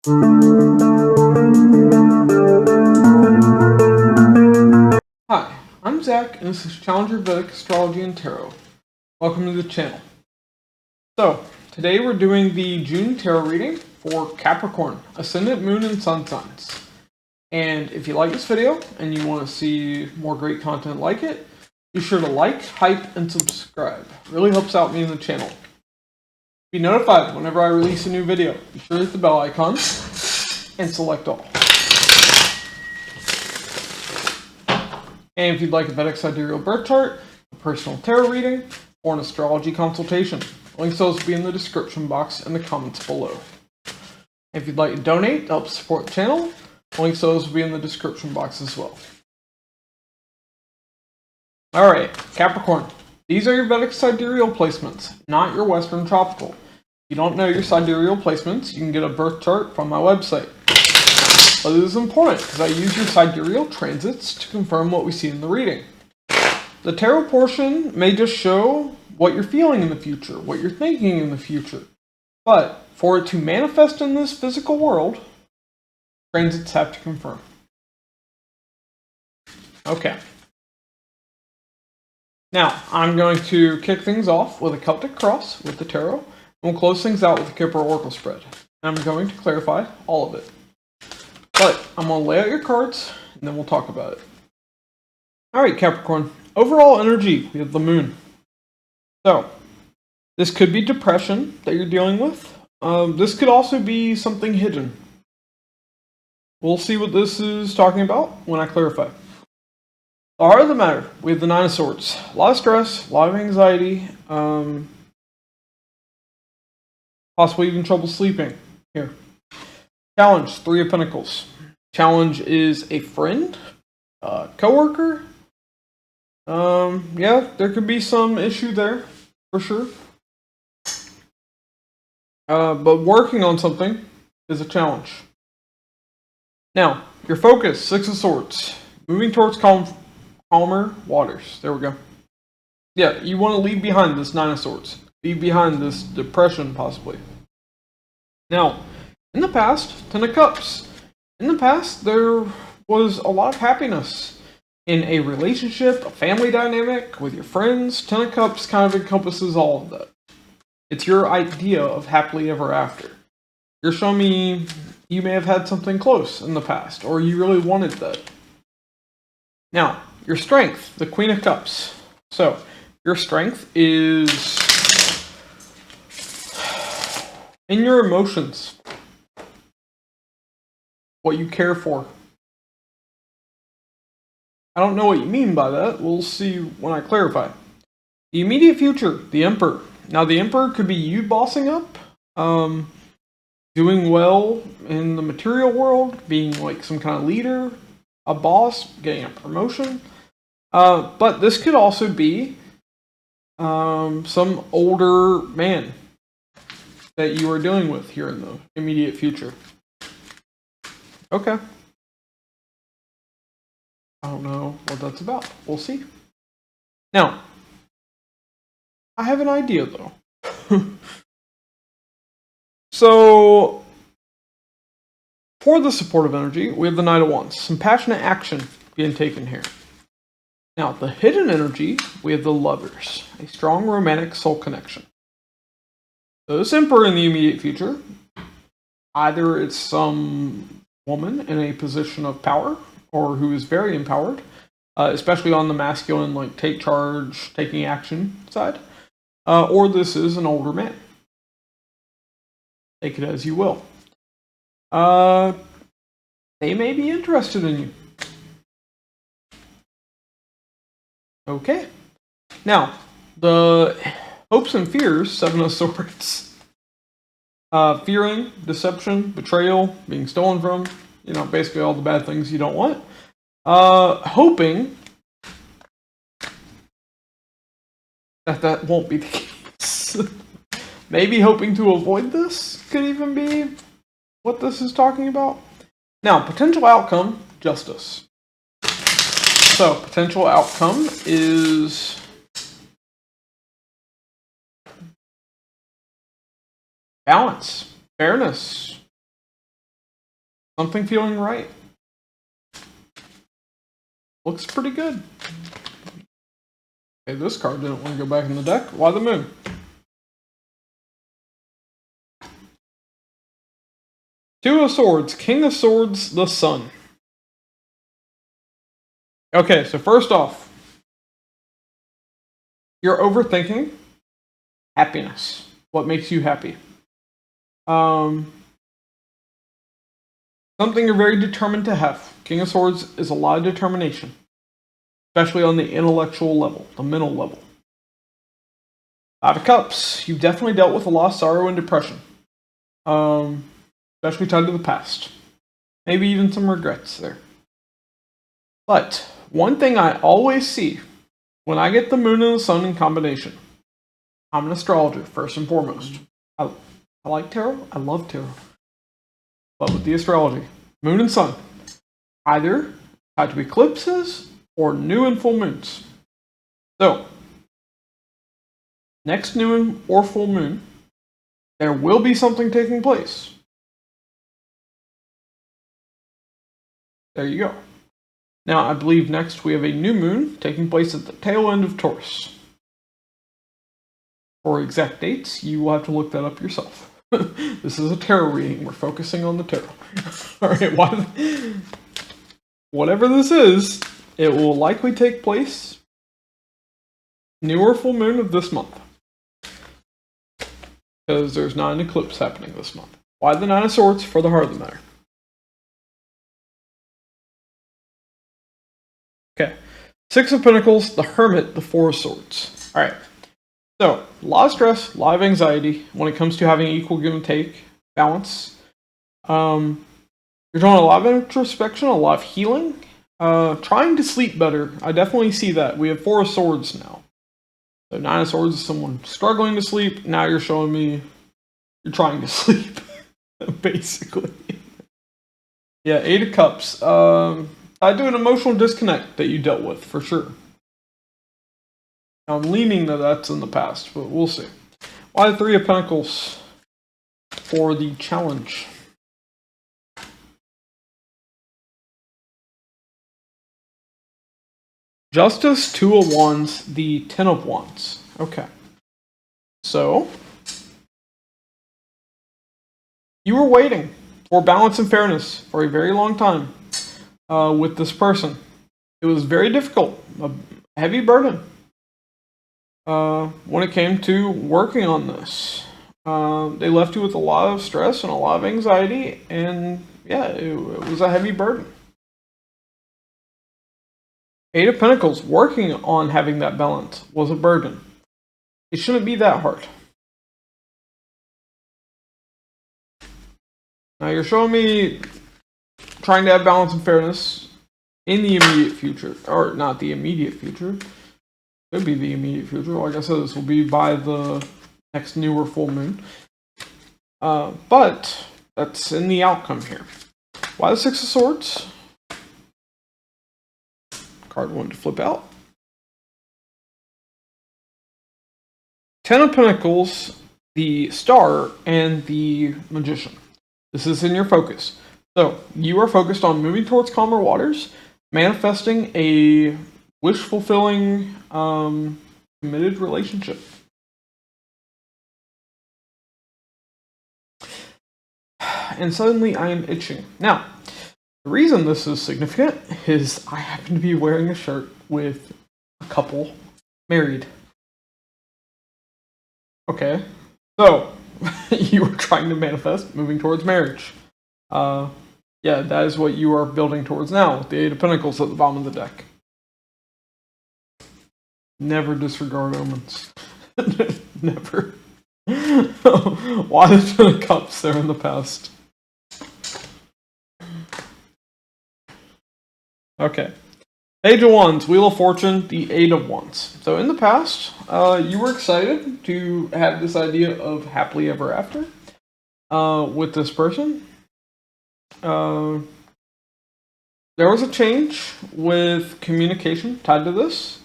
Hi, I'm Zach, and this is Challenger Vedic Astrology and Tarot. Welcome to the channel. So, today we're doing the June tarot reading for Capricorn, Ascendant, Moon, and Sun signs. And if you like this video and you want to see more great content like it, be sure to like, hype, and subscribe. It really helps out me and the channel. Be notified whenever I release a new video. Be sure to hit the bell icon and select all. And if you'd like a Vedic Sidereal birth chart, a personal tarot reading, or an astrology consultation, links to those will be in the description box and the comments below. If you'd like to donate to help support the channel, links to those will be in the description box as well. Alright, Capricorn. These are your Vedic Sidereal placements, not your Western Tropical. If you don't know your Sidereal placements, you can get a birth chart from my website. But it is important because I use your sidereal transits to confirm what we see in the reading. The tarot portion may just show what you're feeling in the future, what you're thinking in the future. But for it to manifest in this physical world, transits have to confirm. Okay. Now, I'm going to kick things off with a Celtic cross with the tarot, and we'll close things out with the Kipper Oracle spread. And I'm going to clarify all of it. But I'm going to lay out your cards, and then we'll talk about it. Alright, Capricorn. Overall energy, we have the moon. So, this could be depression that you're dealing with. This could also be something hidden. We'll see what this is talking about when I clarify. The heart of the matter, we have the Nine of Swords. A lot of stress, a lot of anxiety, possibly even trouble sleeping here. Challenge, Three of Pentacles. Challenge is a friend, coworker. Yeah, there could be some issue there, for sure. But working on something is a challenge. Now, your focus, Six of Swords. Moving towards calmer waters. There we go. Yeah, you want to leave behind this Nine of Swords. Leave behind this depression, possibly. Now, in the past, Ten of Cups. In the past, there was a lot of happiness in a relationship, a family dynamic, with your friends. Ten of Cups kind of encompasses all of that. It's your idea of happily ever after. You're showing me you may have had something close in the past, or you really wanted that. Now, your strength, the Queen of Cups. So, your strength is in your emotions. What you care for. I don't know what you mean by that. We'll see when I clarify. The immediate future, the Emperor. Now, the Emperor could be you bossing up, doing well in the material world, being like some kind of leader, a boss, getting a promotion. But this could also be some older man that you are dealing with here in the immediate future. Okay. I don't know what that's about. We'll see. Now, I have an idea though. So, for the supportive energy, we have the Knight of Wands. Some passionate action being taken here. Now, the hidden energy, we have the Lovers. A strong romantic soul connection. So this Emperor in the immediate future, either it's some woman in a position of power, or who is very empowered, especially on the masculine, like take charge, taking action side, or this is an older man. Take it as you will. They may be interested in you. Okay. Now, the hopes and fears, Seven of Swords. Fearing, deception, betrayal, being stolen from, basically all the bad things you don't want. Hoping that won't be the case. Maybe hoping to avoid this could even be what this is talking about. Now, potential outcome, justice. So, potential outcome is balance, fairness, Something feeling right. Looks pretty good. Okay, this card didn't want to go back in the deck. Why the moon? Two of Swords, King of Swords, the Sun. Okay, so first off, you're overthinking happiness. What makes you happy? Something you're very determined to have. King of Swords is a lot of determination, especially on the intellectual level, the mental level. Five of Cups, you've definitely dealt with a lot of sorrow and depression, especially tied to the past. Maybe even some regrets there. But one thing I always see when I get the moon and the sun in combination, I'm an astrologer, first and foremost. I like tarot. I love tarot. But with the astrology, moon and sun, either tied to eclipses or new and full moons. So, next new moon or full moon, there will be something taking place. There you go. Now, I believe next we have a new moon taking place at the tail end of Taurus. For exact dates, you will have to look that up yourself. This is a tarot reading. We're focusing on the tarot. Alright, whatever this is, it will likely take place new or full moon of this month. Because there's not an eclipse happening this month. Why the Nine of Swords? For the heart of the matter. Okay. Six of Pentacles, the Hermit, the Four of Swords. Alright. So, a lot of stress, a lot of anxiety when it comes to having equal give and take, balance. You're doing a lot of introspection, a lot of healing. Trying to sleep better. I definitely see that. We have Four of Swords now. So Nine of Swords is someone struggling to sleep. Now you're showing me you're trying to sleep, basically. Yeah, Eight of Cups. I do an emotional disconnect that you dealt with, for sure. I'm leaning that that's in the past, but we'll see. Why the Three of Pentacles for the challenge? Justice, Two of Wands, the Ten of Wands. Okay. So, you were waiting for balance and fairness for a very long time with this person. It was very difficult, a heavy burden when it came to working on this. They left you with a lot of stress and a lot of anxiety, and yeah, it was a heavy burden. Eight of Pentacles, working on having that balance was a burden. It shouldn't be that hard. Now you're showing me trying to have balance and fairness in the immediate future, or not the immediate future. Could be the immediate future. Like I said, this will be by the next new or full moon. But that's in the outcome here. Why the Six of Swords? Card wanted to flip out. Ten of Pentacles, the Star, and the Magician. This is in your focus. So, you are focused on moving towards calmer waters, manifesting a wish-fulfilling, committed relationship. And suddenly I am itching. Now, the reason this is significant is I happen to be wearing a shirt with a couple married. Okay, so you are trying to manifest moving towards marriage. Yeah, that is what you are building towards now with the Eight of Pentacles at the bottom of the deck. Never disregard omens. Never. Why the Ten of Cups there in the past? Okay. Page of Wands, Wheel of Fortune, the Eight of Wands. So in the past, you were excited to have this idea of happily ever after with this person. There was a change with communication tied to this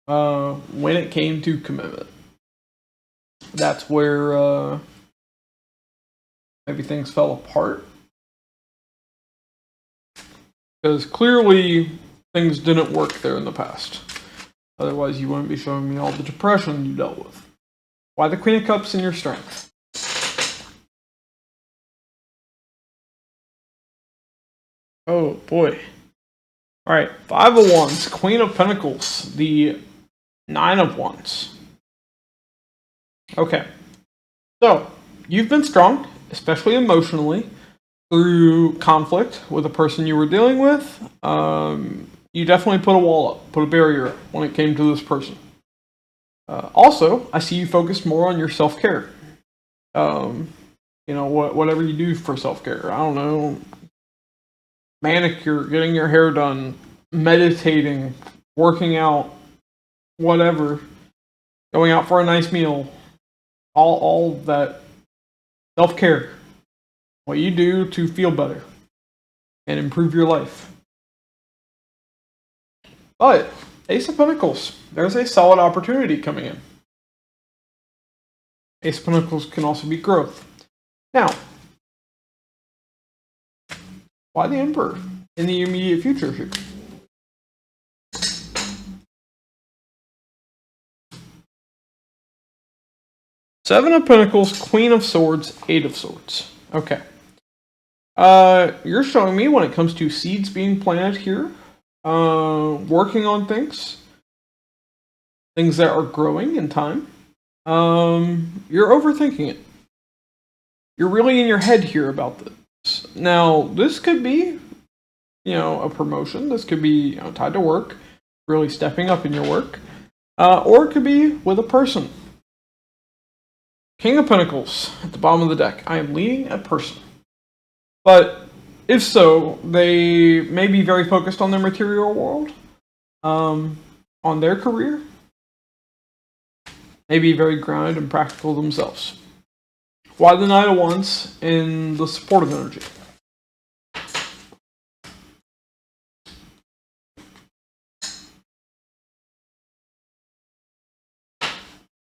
when it came to commitment. That's where maybe things fell apart. Because clearly things didn't work there in the past. Otherwise, you wouldn't be showing me all the depression you dealt with. Why the Queen of Cups in your strength? Oh boy. Alright, Five of Wands, Queen of Pentacles, the Nine of Wands. Okay. So, you've been strong, especially emotionally, through conflict with a person you were dealing with. You definitely put a wall up, put a barrier up when it came to this person. Also, I see you focused more on your self-care. Whatever you do for self-care. I don't know, manicure, getting your hair done, meditating, working out, whatever, going out for a nice meal, all that self-care. What you do to feel better and improve your life. But Ace of Pentacles, there's a solid opportunity coming in. Ace of Pentacles can also be growth. Now, why the Emperor in the immediate future here? Seven of Pentacles, Queen of Swords, Eight of Swords. Okay. You're showing me when it comes to seeds being planted here, working on things that are growing in time. You're overthinking it. You're really in your head here about this. Now, this could be, a promotion. This could be, tied to work, really stepping up in your work. Or it could be with a person. King of Pentacles at the bottom of the deck. I am leading a person. But if so, they may be very focused on their material world, on their career, may be very grounded and practical themselves. Why the Knight of Wands in the supportive energy?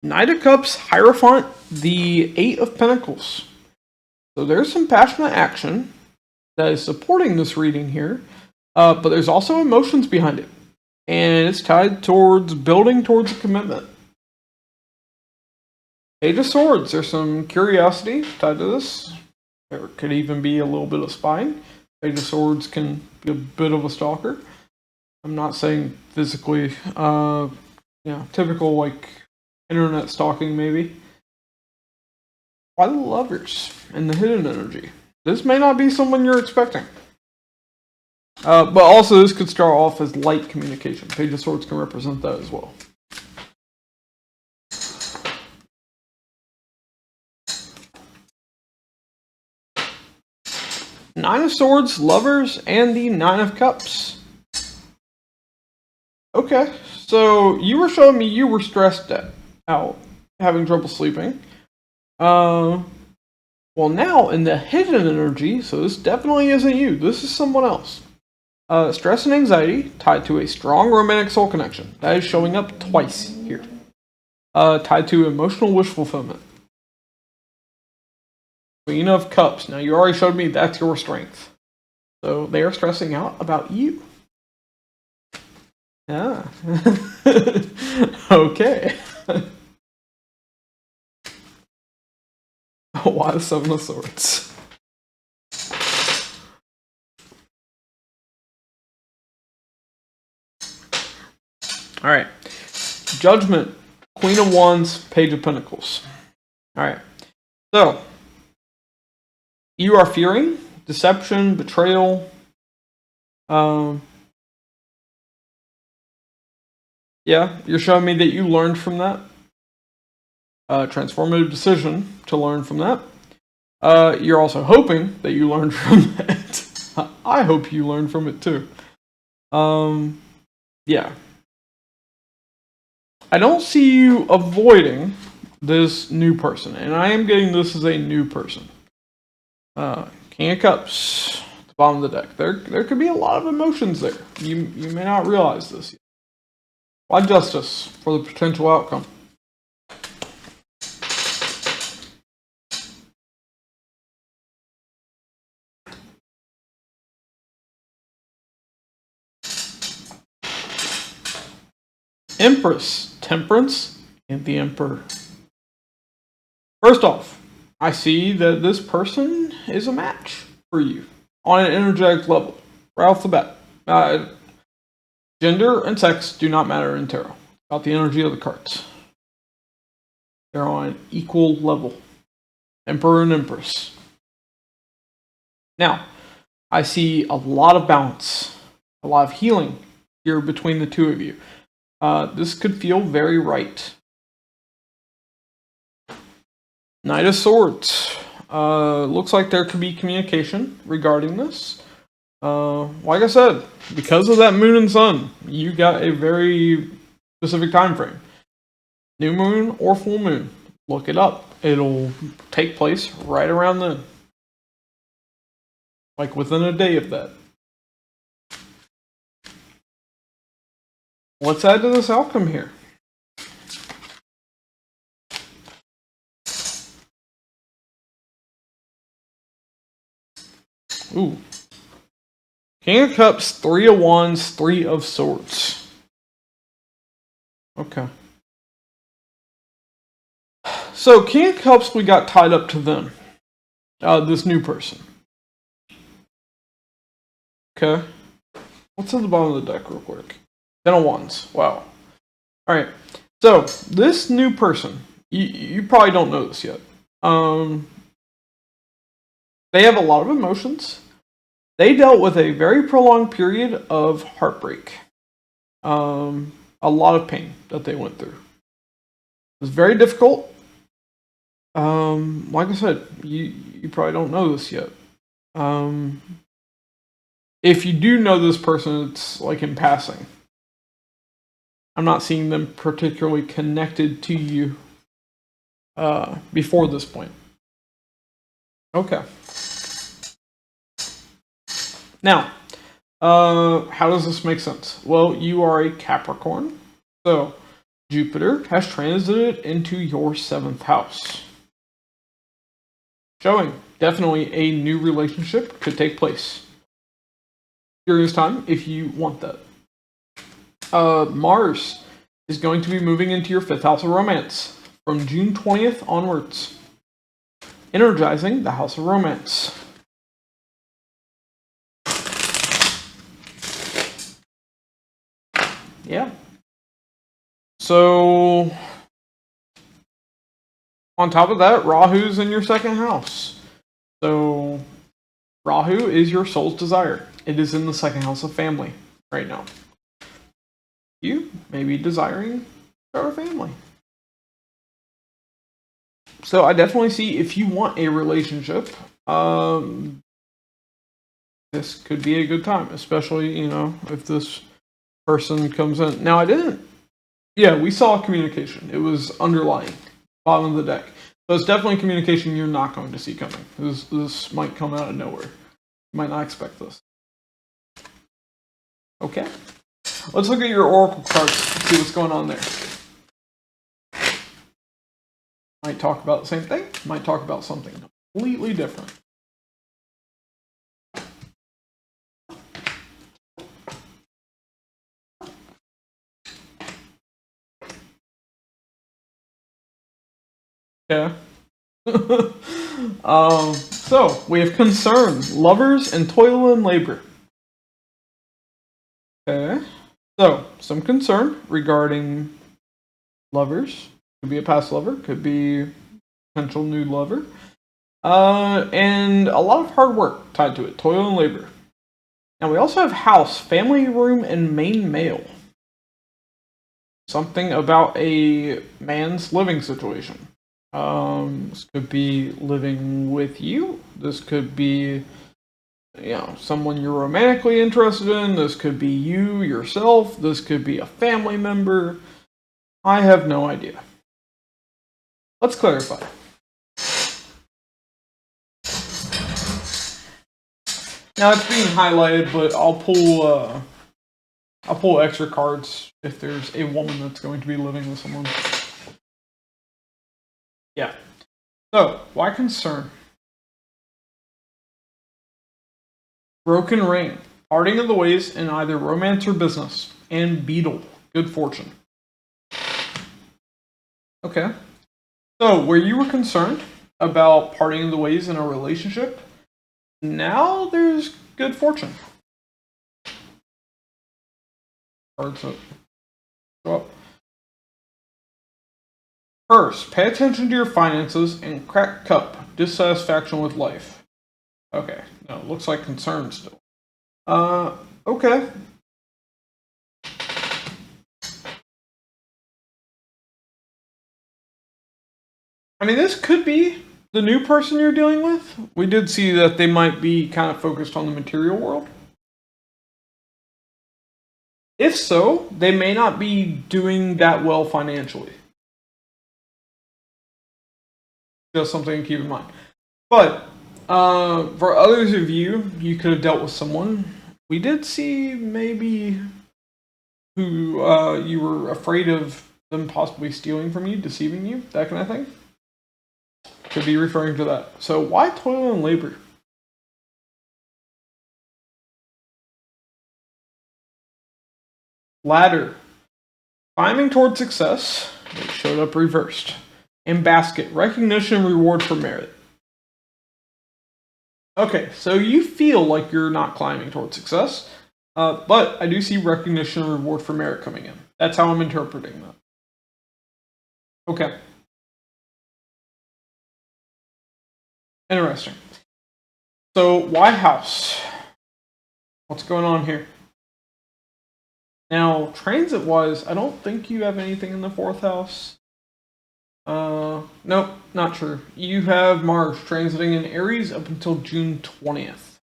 Knight of Cups, Hierophant, the Eight of Pentacles. So there's some passionate action that is supporting this reading here, but there's also emotions behind it. And it's tied towards building towards a commitment. Page of Swords, there's some curiosity tied to this. There could even be a little bit of spying. Page of Swords can be a bit of a stalker. I'm not saying physically, typical like internet stalking maybe. Why the Lovers and the hidden energy? This may not be someone you're expecting. But also this could start off as light communication. Page of Swords can represent that as well. Nine of Swords, Lovers, and the Nine of Cups. Okay, so you were showing me you were stressed out, having trouble sleeping. Well, now in the hidden energy, so this definitely isn't you. This is someone else. Stress and anxiety tied to a strong romantic soul connection. That is showing up twice here. Tied to emotional wish fulfillment. Queen of Cups. Now, you already showed me that's your strength. So, they are stressing out about you. Yeah. Okay. Why the Seven of Swords? Alright. Judgment. Queen of Wands, Page of Pentacles. Alright. So, you are fearing deception, betrayal. Yeah, you're showing me that you learned from that. Transformative decision to learn from that. You're also hoping that you learned from it. I hope you learned from it too. Yeah. I don't see you avoiding this new person, and I am getting this as a new person. King of Cups, at the bottom of the deck. There could be a lot of emotions there. You may not realize this yet. Why Justice for the potential outcome? Empress, Temperance, and the Emperor. First off, I see that this person is a match for you on an energetic level, right off the bat. Gender and sex do not matter in tarot. It's about the energy of the cards. They're on an equal level. Emperor and Empress. Now, I see a lot of balance, a lot of healing here between the two of you. This could feel very right. Knight of Swords. Looks like there could be communication regarding this. Like I said, because of that moon and sun, you got a very specific time frame. New moon or full moon. Look it up. It'll take place right around then. Like within a day of that. Let's add to this outcome here. Ooh. King of Cups, 3 of Wands, 3 of Swords. Okay. So, King of Cups, we got tied up to them. This new person. Okay. What's at the bottom of the deck real quick? 10 of Wands. Wow. Alright. So, this new person, you probably don't know this yet. They have a lot of emotions. They dealt with a very prolonged period of heartbreak. A lot of pain that they went through. It was very difficult. Like I said, you probably don't know this yet. If you do know this person, it's like in passing. I'm not seeing them particularly connected to you before this point. Okay. Now, how does this make sense? Well, you are a Capricorn, so Jupiter has transited into your 7th house. Showing definitely a new relationship could take place. Curious time if you want that. Mars is going to be moving into your 5th house of romance from June 20th onwards, energizing the house of romance. Yeah. So, on top of that, Rahu's in your 2nd house. So, Rahu is your soul's desire. It is in the 2nd house of family right now. You may be desiring to start a family. So, I definitely see if you want a relationship, this could be a good time, especially, if this person comes in. Now, we saw communication. It was underlying, bottom of the deck. So it's definitely communication you're not going to see coming. This might come out of nowhere. You might not expect this. Okay. Let's look at your oracle cards and see what's going on there. Might talk about the same thing. Might talk about something completely different. Yeah. So we have concern, lovers, and toil and labor. Okay. So some concern regarding lovers. Could be a past lover. Could be potential new lover. And a lot of hard work tied to it. Toil and labor. Now we also have house, family room, and main male. Something about a man's living situation. This could be living with you. This could be, someone you're romantically interested in. This could be you yourself. This could be a family member. I have no idea. Let's clarify. Now it's being highlighted, but I'll pull extra cards if there's a woman that's going to be living with someone. Yeah. So, why concern? Broken ring. Parting of the ways in either romance or business. And beetle. Good fortune. Okay. So, where you were concerned about parting the ways in a relationship, now there's good fortune. Cards up. Go up. First, pay attention to your finances and crack cup. Dissatisfaction with life. Okay. No, it looks like concern still. Okay. I mean, this could be the new person you're dealing with. We did see that they might be kind of focused on the material world. If so, they may not be doing that well financially. Just something to keep in mind. But for others of you, you could have dealt with someone. We did see maybe who you were afraid of them possibly stealing from you, deceiving you, that kind of thing. Could be referring to that. So why toil and labor? Ladder. Climbing toward success. It showed up reversed. And basket. Recognition and reward for merit. Okay, so you feel like you're not climbing toward success, but I do see recognition and reward for merit coming in. That's how I'm interpreting that. Okay. Interesting. So, why house? What's going on here? Now, transit-wise, I don't think you have anything in the 4th house. Nope, not true. You have Mars transiting in Aries up until June 20th.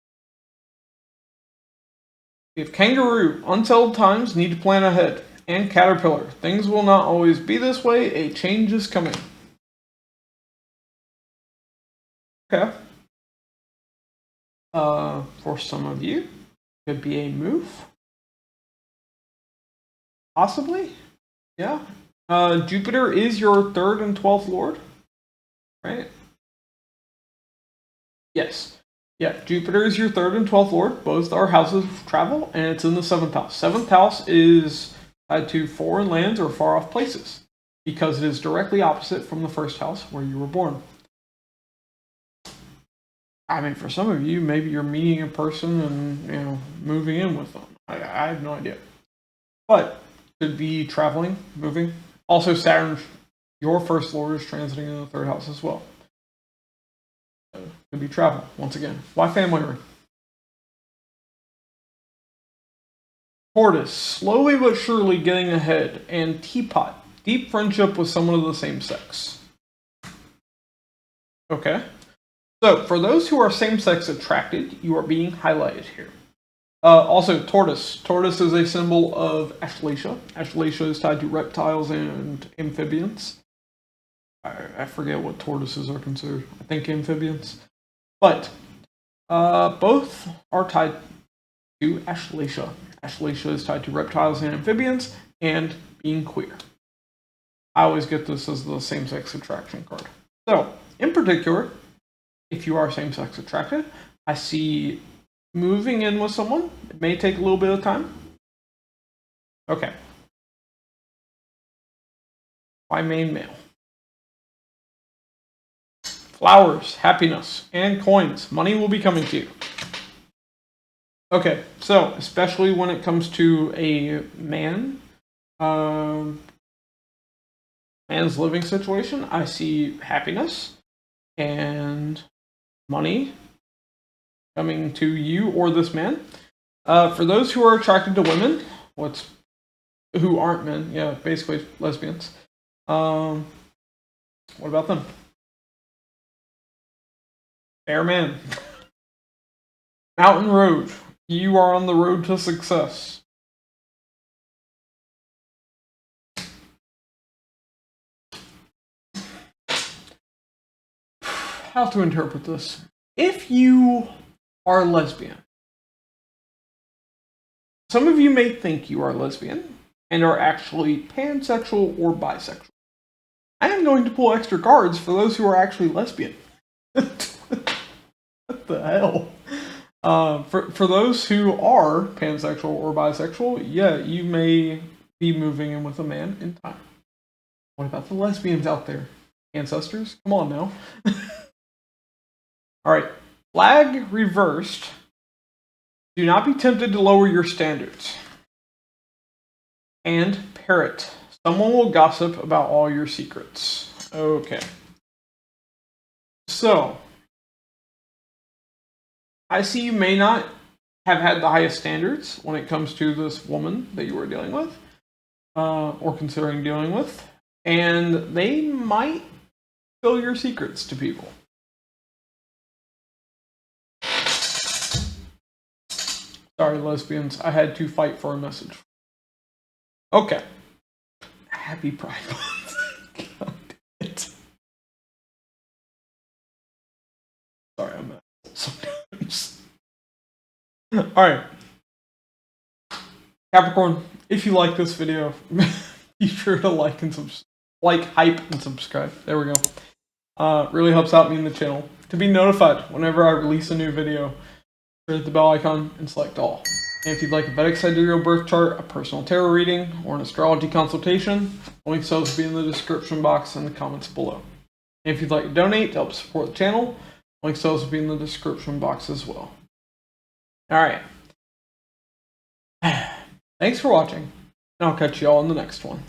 We have Kangaroo. Unsettled times, need to plan ahead. And Caterpillar. Things will not always be this way. A change is coming. Okay. For some of you, could be a move. Possibly. Yeah. Jupiter is your 3rd and 12th lord, right? Yes. Yeah, Jupiter is your 3rd and 12th lord. Both are houses of travel, and it's in the 7th house. 7th house is tied to foreign lands or far off places because it is directly opposite from the 1st house where you were born. I mean, for some of you, maybe you're meeting a person and moving in with them. I have no idea, but could be traveling, moving. Also, Saturn, your 1st lord, is transiting in the 3rd house as well. So, could be travel once again. Why family ring? Tortoise, slowly but surely getting ahead, and Teapot, deep friendship with someone of the same sex. Okay. So, for those who are same-sex attracted, you are being highlighted here. Also, tortoise. Tortoise is a symbol of Ashleisha. Ashleisha is tied to reptiles and amphibians. I forget what tortoises are considered. I think amphibians. But both are tied to Ashleisha. Ashleisha is tied to reptiles and amphibians and being queer. I always get this as the same-sex attraction card. So, in particular, if you are same-sex attracted, I see moving in with someone. It may take a little bit of time. Okay. Why main male? Flowers, happiness, and coins. Money will be coming to you. Okay, so especially when it comes to a man, man's living situation, I see happiness and money coming to you or this man. For those who are attracted to women, who aren't men, yeah, basically lesbians. What about them? Fair man. Mountain Road. You are on the road to success. How to interpret this? If you are lesbian, some of you may think you are lesbian and are actually pansexual or bisexual. I am going to pull extra cards for those who are actually lesbian. What the hell? For those who are pansexual or bisexual, yeah, you may be moving in with a man in time. What about the lesbians out there? Ancestors? Come on now. Alright. Flag reversed. Do not be tempted to lower your standards. And parrot. Someone will gossip about all your secrets. Okay. So, I see you may not have had the highest standards when it comes to this woman that you were dealing with, or considering dealing with, and they might spill your secrets to people. Sorry, lesbians, I had to fight for a message. Okay. Happy Pride Month. God damn it. Sorry, I'm not sometimes. Alright. Capricorn, if you like this video, be sure to like, hype, and subscribe. There we go. Really helps out me in the channel. To be notified whenever I release a new video, hit the bell icon and select all. And if you'd like a Vedic Sidereal birth chart, a personal tarot reading, or an astrology consultation, links to those will be in the description box and the comments below. And if you'd like to donate to help support the channel, links to those will be in the description box as well. Alright. Thanks for watching, and I'll catch you all in the next one.